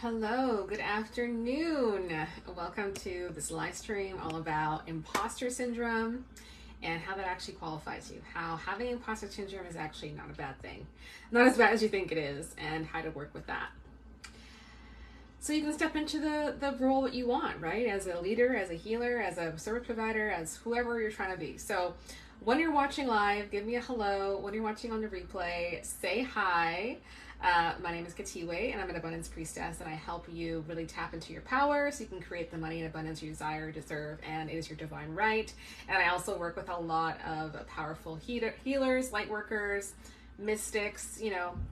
Hello, good afternoon. Welcome to this live stream all about imposter syndrome and how that actually qualifies you. How having imposter syndrome is actually not a bad thing. Not as bad as you think it is, and how to work with that. So you can step into the role that you want, right? As a leader, as a healer, as a service provider, as whoever you're trying to be. So when you're watching live, give me a hello. When you're watching on the replay, say hi. My name is Katiwe, and I'm an abundance priestess, and I help you really tap into your power so you can create the money and abundance you desire, deserve, and it is your divine right. And I also work with a lot of powerful healers, light workers, mystics,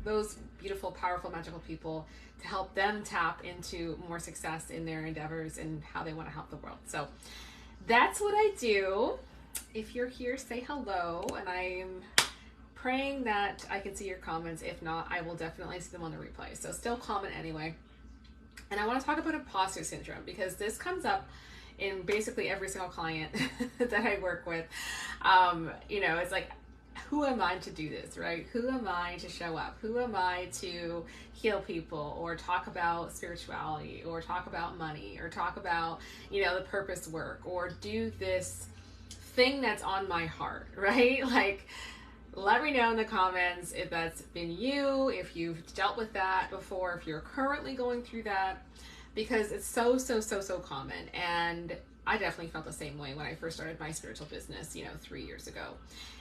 those beautiful, powerful, magical people to help them tap into more success in their endeavors and how they want to help the world. So that's what I do. If you're here, say hello, and I'm praying that I can see your comments. If not, I will definitely see them on the replay. So still comment anyway. And I want to talk about imposter syndrome because this comes up in basically every single client that I work with. It's like, who am I to do this, right? Who am I to show up? Who am I to heal people or talk about spirituality or talk about money or talk about, the purpose work or do this thing that's on my heart, right? Like, let me know in the comments if that's been you, if you've dealt with that before, if you're currently going through that, because it's so common. And I definitely felt the same way when I first started my spiritual business, 3 years ago.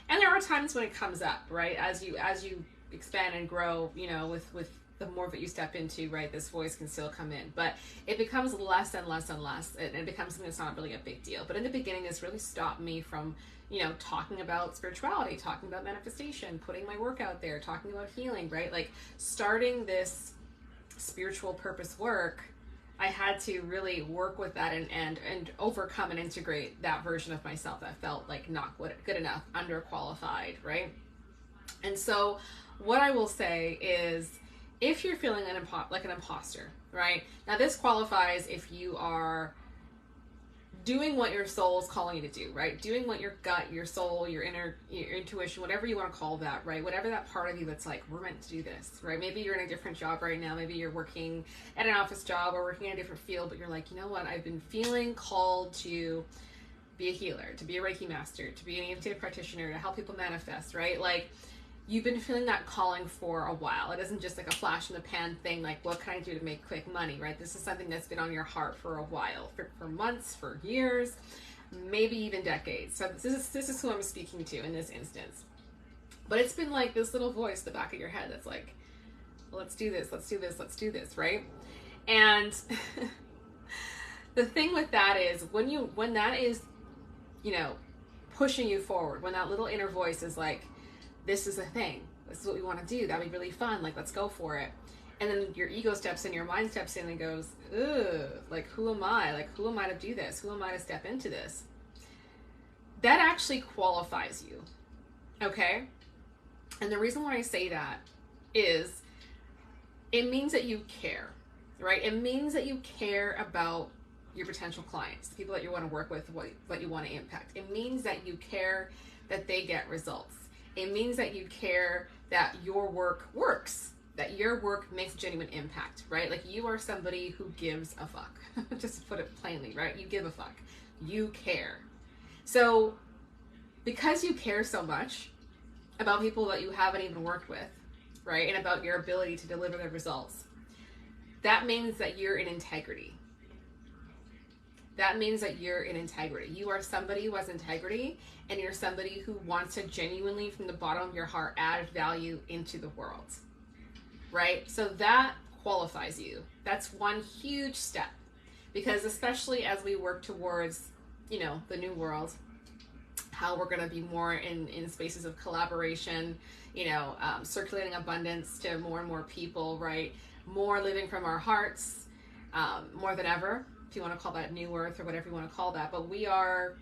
And there are times when it comes up, right? As you expand and grow, with the more that you step into, right, this voice can still come in, but it becomes less and less and less, and it becomes something that's not really a big deal. But in the beginning, this really stopped me from, talking about spirituality, talking about manifestation, putting my work out there, talking about healing, right? Like starting this spiritual purpose work, I had to really work with that and overcome and integrate that version of myself that felt like not good enough, underqualified, right? And so what I will say is, if you're feeling like an imposter, right? Now this qualifies if you are doing what your soul is calling you to do, right? Doing what your gut, your soul, your intuition, whatever you want to call that, right? Whatever that part of you that's like, we're meant to do this, right? Maybe you're in a different job right now. Maybe you're working at an office job or working in a different field, but you're like, you know what? I've been feeling called to be a healer, to be a Reiki master, to be an EFT practitioner, to help people manifest, right? Like, you've been feeling that calling for a while. It isn't just like a flash in the pan thing, like, what can I do to make quick money, right? This is something that's been on your heart for a while, for months, for years, maybe even decades. So this is who I'm speaking to in this instance. But it's been like this little voice in the back of your head that's like, let's do this, let's do this, let's do this, right? And the thing with that is when that is, pushing you forward, when that little inner voice is like, this is a thing, this is what we want to do, that'd be really fun, like, let's go for it. And then your ego steps in, your mind steps in and goes, ugh, like, who am I? Like, who am I to do this? Who am I to step into this? That actually qualifies you, okay? And the reason why I say that is it means that you care, right? It means that you care about your potential clients, the people that you want to work with, what you want to impact. It means that you care that they get results. It means that you care that your work works, that your work makes genuine impact, right? Like, you are somebody who gives a fuck, just to put it plainly, right? You give a fuck. You care. So because you care so much about people that you haven't even worked with, right? And about your ability to deliver the results, that means that you're in integrity. That means that you're in integrity. You are somebody who has integrity, and you're somebody who wants to genuinely, from the bottom of your heart, add value into the world, right? So that qualifies you. That's one huge step, because especially as we work towards, the new world, how we're going to be more in spaces of collaboration, circulating abundance to more and more people, right? More living from our hearts, more than ever, if you want to call that new earth or whatever you want to call that. But we are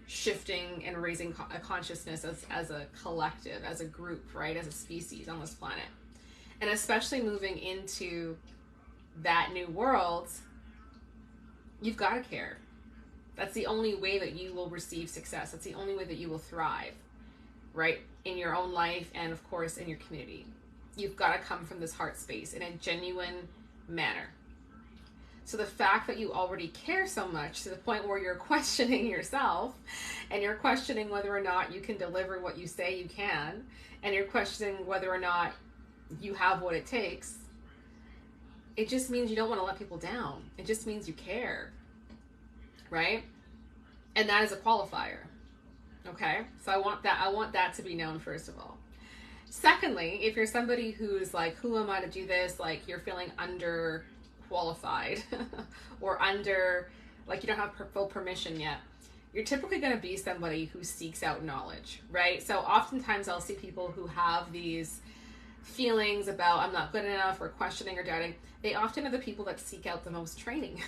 shifting and raising a consciousness as a collective, as a group, right? As a species on this planet. And especially moving into that new world, you've got to care. That's the only way that you will receive success. That's the only way that you will thrive, right? In your own life and, of course, in your community. You've got to come from this heart space in a genuine manner. So the fact that you already care so much to the point where you're questioning yourself, and you're questioning whether or not you can deliver what you say you can, and you're questioning whether or not you have what it takes, it just means you don't want to let people down. It just means you care, right? And that is a qualifier. Okay, so I want that to be known, first of all. Secondly, if you're somebody who's like, who am I to do this? Like, you're feeling under qualified or under, like, you don't have full permission yet, you're typically going to be somebody who seeks out knowledge, right? So oftentimes I'll see people who have these feelings about I'm not good enough, or questioning or doubting. They often are the people that seek out the most training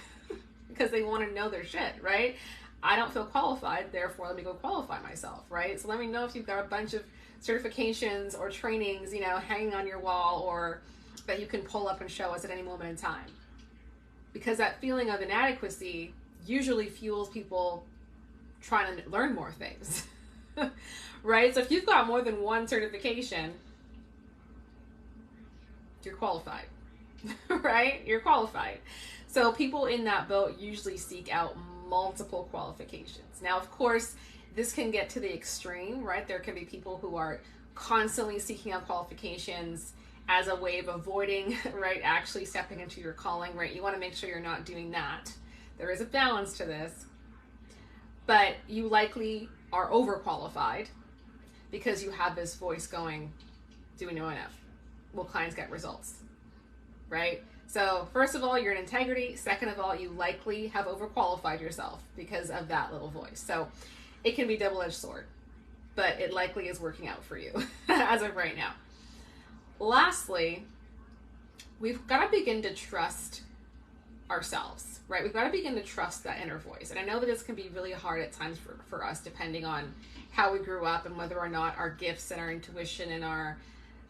because they want to know their shit, right? I don't feel qualified, therefore let me go qualify myself, right? So let me know if you've got a bunch of certifications or trainings, you know, hanging on your wall, or that you can pull up and show us at any moment in time. Because that feeling of inadequacy usually fuels people trying to learn more things, right? So if you've got more than one certification, you're qualified, right? You're qualified. So people in that boat usually seek out multiple qualifications. Now, of course, this can get to the extreme, right? There can be people who are constantly seeking out qualifications as a way of avoiding, right, actually stepping into your calling, right? You want to make sure you're not doing that. There is a balance to this, but you likely are overqualified because you have this voice going, do we know enough? Will clients get results, right? So first of all, you're in integrity. Second of all, you likely have overqualified yourself because of that little voice. So it can be a double-edged sword, but it likely is working out for you as of right now. Lastly, we've got to begin to trust ourselves, right? We've got to begin to trust that inner voice. And I know that this can be really hard at times for us, depending on how we grew up and whether or not our gifts and our intuition and our,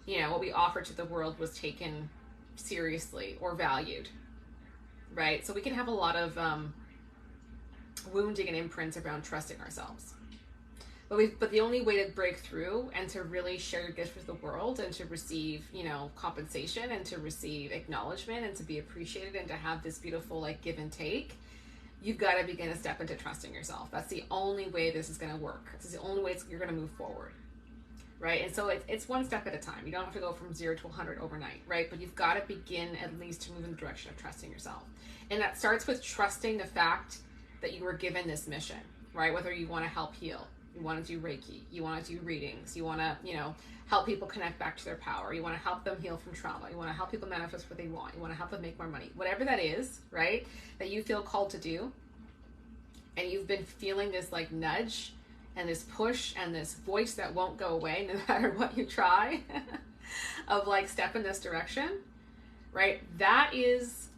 you know, what we offer to the world was taken seriously or valued, right? So we can have a lot of wounding and imprints around trusting ourselves. But the only way to break through and to really share your gifts with the world and to receive, you know, compensation and to receive acknowledgement and to be appreciated and to have this beautiful, like, give and take, you've got to begin to step into trusting yourself. That's the only way this is going to work. This is the only way you're going to move forward, right? And so it's one step at a time. You don't have to go from 0 to 100 overnight, right? But you've got to begin at least to move in the direction of trusting yourself. And that starts with trusting the fact that you were given this mission, right? Whether you want to help heal, you want to do Reiki, you want to do readings, you want to, you know, help people connect back to their power, you want to help them heal from trauma, you want to help people manifest what they want, you want to help them make more money, whatever that is, right, that you feel called to do, and you've been feeling this, like, nudge and this push and this voice that won't go away no matter what you try of, like, step in this direction, right? That is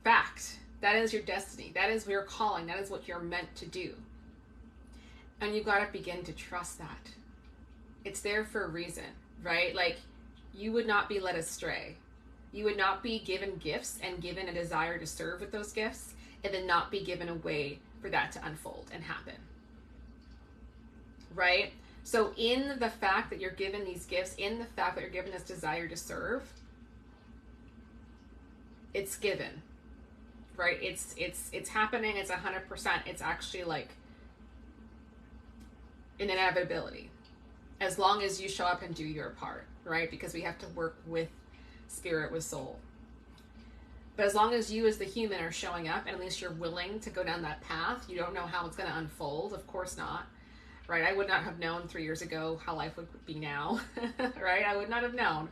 fact. That is your destiny. That is your calling. That is what you're meant to do. And you've got to begin to trust that. It's there for a reason, right? Like, you would not be led astray. You would not be given gifts and given a desire to serve with those gifts and then not be given a way for that to unfold and happen, right? So in the fact that you're given these gifts, in the fact that you're given this desire to serve, it's given, right? It's happening. It's 100%. It's actually like an inevitability as long as you show up and do your part, right? Because we have to work with spirit, with soul. But as long as you as the human are showing up, and at least you're willing to go down that path, you don't know how it's going to unfold. Of course not, right? I would not have known 3 years ago how life would be now, right? I would not have known.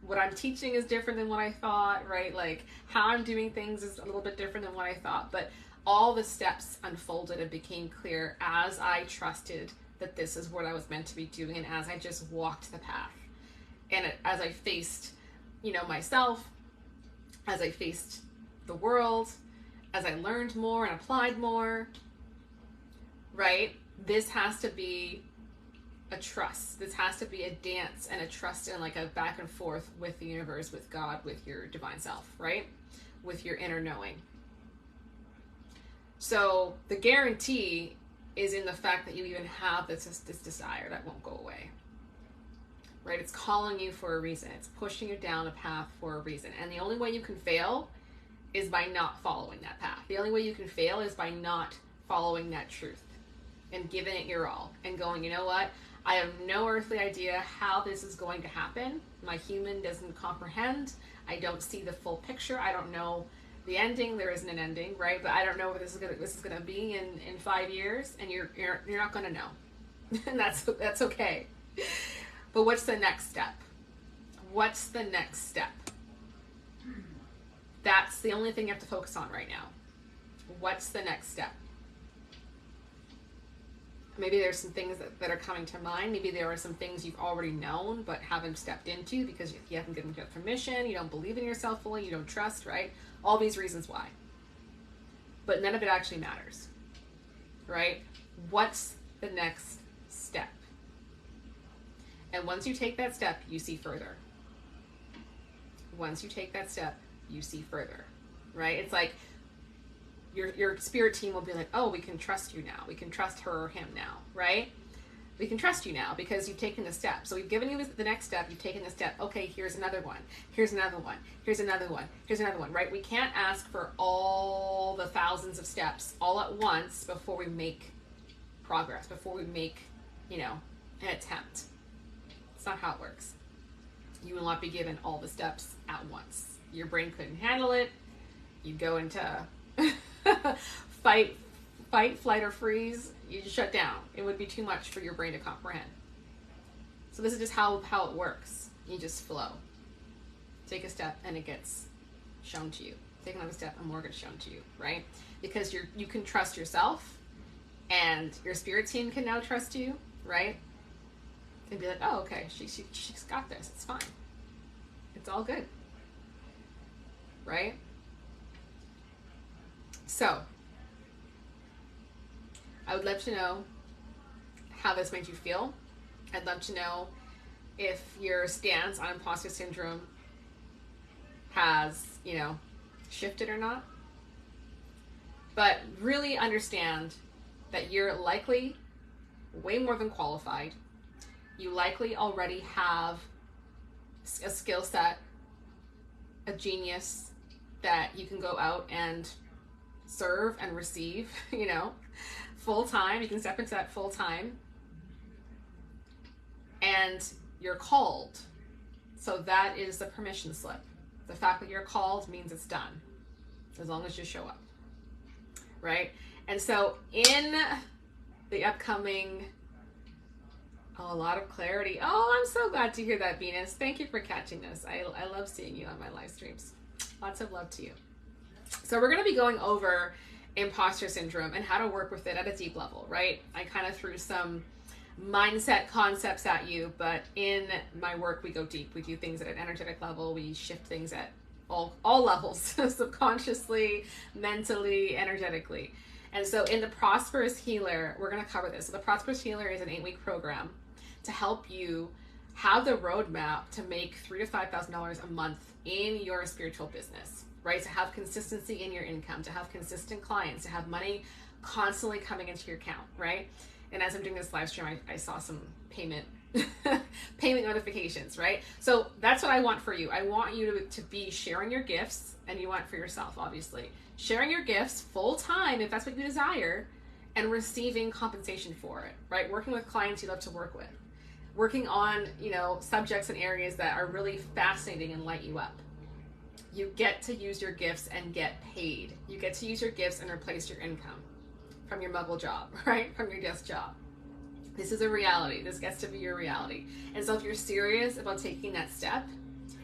What I'm teaching is different than what I thought, right? Like, how I'm doing things is a little bit different than what I thought. But all the steps unfolded and became clear as I trusted that this is what I was meant to be doing, and as I just walked the path, and as I faced, you know, myself, as I faced the world, as I learned more and applied more, right? This has to be a trust. This has to be a dance and a trust and like a back and forth with the universe, with God, with your divine self, right? With your inner knowing. So the guarantee is in the fact that you even have this desire that won't go away, right? It's calling you for a reason. It's pushing you down a path for a reason. And the only way you can fail is by not following that path. The only way you can fail is by not following that truth and giving it your all and going, you know what? I have no earthly idea how this is going to happen. My human doesn't comprehend. I don't see the full picture. I don't know the ending. There isn't an ending, right? But I don't know what this is gonna be in 5 years, and you're not gonna know, and that's okay. But what's the next step? What's the next step? That's the only thing you have to focus on right now. What's the next step? Maybe there's some things that are coming to mind. Maybe there are some things you've already known but haven't stepped into because you haven't given yourself permission, you don't believe in yourself fully, you don't trust, right? All these reasons why. But none of it actually matters, right? What's the next step? And once you take that step, you see further. Once you take that step, you see further, right? It's like your spirit team will be like, oh, we can trust you now. We can trust her or him now, right? We can trust you now because you've taken the step. So we've given you the next step. You've taken the step. Okay, here's another one. Here's another one. Here's another one. Here's another one, right? We can't ask for all the thousands of steps all at once before we make progress, before we make, an attempt. It's not how it works. You will not be given all the steps at once. Your brain couldn't handle it. You'd go into fight, flight, or freeze. You'd shut down. It would be too much for your brain to comprehend. So this is just how it works. You just flow. Take a step and it gets shown to you. Take another step and more gets shown to you, right? Because you can trust yourself, and your spirit team can now trust you, right? And be like, oh, okay, she's got this. It's fine. It's all good, right? So, I would love to know how this made you feel. I'd love to know if your stance on imposter syndrome has, shifted or not. But really understand that you're likely way more than qualified. You likely already have a skill set, a genius that you can go out and serve and receive, full time. You can step into that full time. And you're called. So that is the permission slip. The fact that you're called means it's done, as long as you show up, right? And so in the upcoming, a lot of clarity. Oh, I'm so glad to hear that, Venus. Thank you for catching this. I love seeing you on my live streams. Lots of love to you. So we're going to be going over imposter syndrome and how to work with it at a deep level, right? I kind of threw some mindset concepts at you, but in my work, we go deep. We do things at an energetic level. We shift things at all levels, subconsciously, mentally, energetically. And so in the Prosperous Healer, we're going to cover this. So the Prosperous Healer is an 8-week program to help you have the roadmap to make $3,000 to $5,000 a month in your spiritual business, right? To have consistency in your income, to have consistent clients, to have money constantly coming into your account, right? And as I'm doing this live stream, I saw some payment notifications, right? So that's what I want for you. I want you to be sharing your gifts, and you want for yourself, obviously. Sharing your gifts full time, if that's what you desire, and receiving compensation for it, right? Working with clients you love to work with. Working on, subjects and areas that are really fascinating and light you up. You get to use your gifts and get paid. You get to use your gifts and replace your income from your muggle job, right? From your desk job. This is a reality. This gets to be your reality. And so if you're serious about taking that step,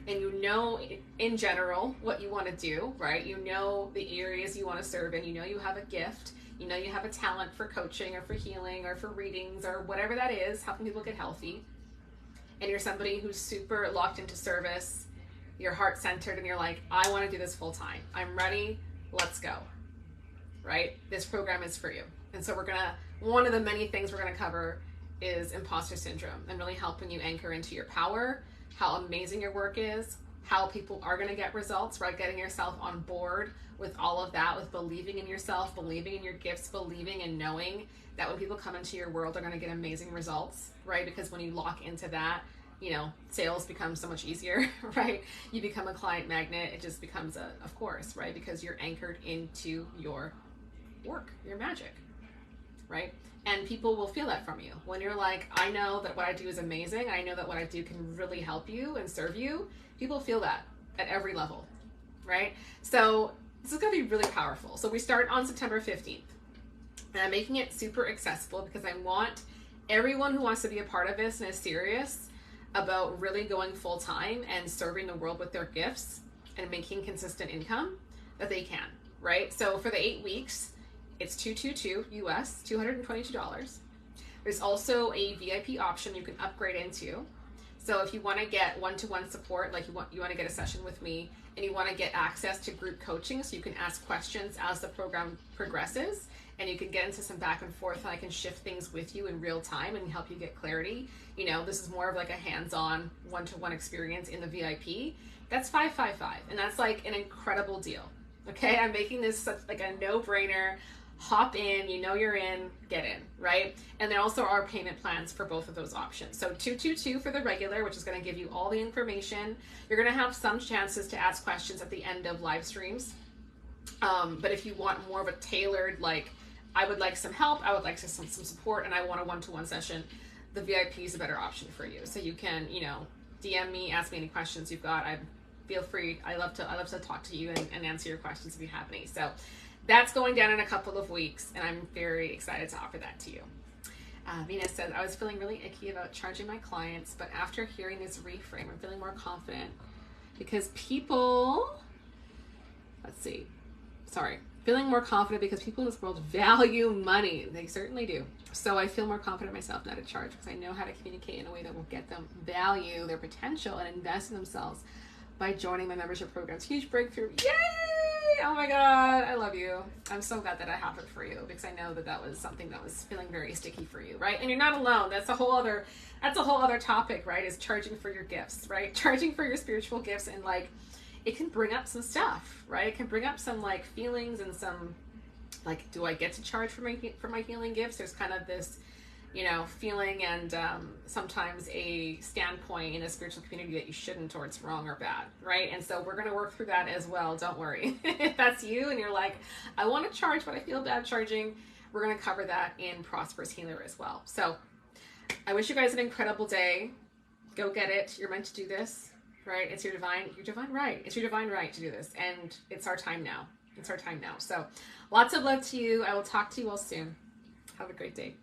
and you know in general what you want to do, right? You know the areas you want to serve in. You know you have a gift. You know you have a talent for coaching or for healing or for readings or whatever that is, helping people get healthy. And you're somebody who's super locked into service. You're heart-centered and you're like, I want to do this full time. I'm ready. Let's go. Right? This program is for you. And so one of the many things we're going to cover is imposter syndrome and really helping you anchor into your power, how amazing your work is, how people are going to get results, right? Getting yourself on board with all of that, with believing in yourself, believing in your gifts, believing and knowing that when people come into your world, they're going to get amazing results, right? Because when you lock into that, sales become so much easier, right? You become a client magnet. It just becomes of course, right? Because you're anchored into your work, your magic, right? And people will feel that from you. When you're like, I know that what I do is amazing. I know that what I do can really help you and serve you. People feel that at every level, right? So this is going to be really powerful. So we start on September 15th. And I'm making it super accessible because I want everyone who wants to be a part of this and is serious about really going full time and serving the world with their gifts and making consistent income that they can, right? So for the 8 weeks, it's $222 US, $222. There's also a VIP option you can upgrade into. So if you want to get one-to-one support, like you want to get a session with me, and you want to get access to group coaching so you can ask questions as the program progresses, and you can get into some back and forth, and I can shift things with you in real time and help you get clarity. This is more of like a hands-on one-to-one experience in the VIP. That's $555, and that's like an incredible deal. Okay, I'm making this such like a no-brainer. Hop in, you're in, get in, right? And there also are payment plans for both of those options. So $222 for the regular, which is going to give you all the information. You're going to have some chances to ask questions at the end of live streams. But if you want more of a tailored, like, I would like some help, I would like some support, and I want a one-to-one session, the VIP is a better option for you. So you can, DM me, ask me any questions you've got. Feel free. I love to talk to you and answer your questions if you have any. So that's going down in a couple of weeks, and I'm very excited to offer that to you. Venus says, I was feeling really icky about charging my clients, but after hearing this reframe, I'm feeling more confident because feeling more confident because people in this world value money. They certainly do. So I feel more confident myself now to charge because I know how to communicate in a way that will get them value, their potential, and invest in themselves by joining my membership programs. Huge breakthrough. Yay! Oh my God, I love you. I'm so glad that I have it for you because I know that was something that was feeling very sticky for you, right? And you're not alone. That's a whole other topic, right? Is charging for your gifts, right? Charging for your spiritual gifts, and like, it can bring up some stuff, right? It can bring up some like feelings and some like, do I get to charge for my healing gifts? There's kind of this, feeling and sometimes a standpoint in a spiritual community that you shouldn't, or it's wrong or bad, right? And so we're going to work through that as well. Don't worry. If that's you and you're like, I want to charge, but I feel bad charging, we're going to cover that in Prosperous Healer as well. So I wish you guys an incredible day. Go get it. You're meant to do this, right? It's your divine right. It's your divine right to do this. And it's our time now. So lots of love to you. I will talk to you all soon. Have a great day.